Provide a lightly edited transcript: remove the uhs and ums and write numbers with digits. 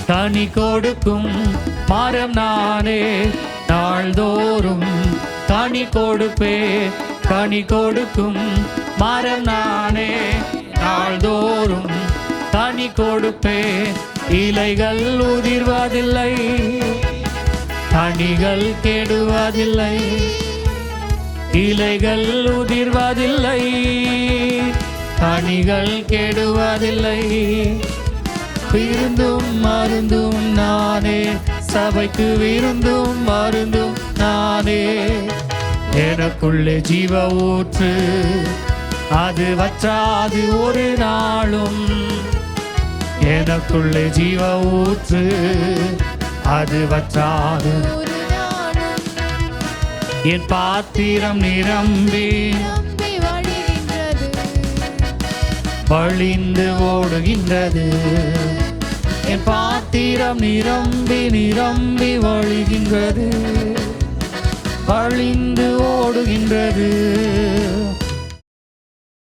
கனி கொடுக்கும் மரம் நானே, நாள்தோறும் கனி கொடுப்பே. கனி கொடுக்கும் மரம் நானே, நாள்தோறும் கனி கொடுப்பே. இலைகள் உதிர்வதில்லை, கனிகள் கெடுவதில்லை. இலைகள் உதிர்வதில்லை, கனிகள் கெடுவதில்லை. விருந்தும் மருந்தும் நானே, சபைக்கு விருந்தும் மருந்தும் நானே. எனக்குள்ளே ஜீவ ஊற்று, அது வற்றாது ஒரு நாளும். எனக்குள்ளே ஜீவ ஊற்று, அது வற்றாது ஒரு நாளும். என் பாத்திரம் நிரம்பி வழிந்து ஓடுகின்றது. என் பாத்திரம் நிரம்பி நிரம்பி வழிகின்றது, வழிந்து ஓடுகின்றது.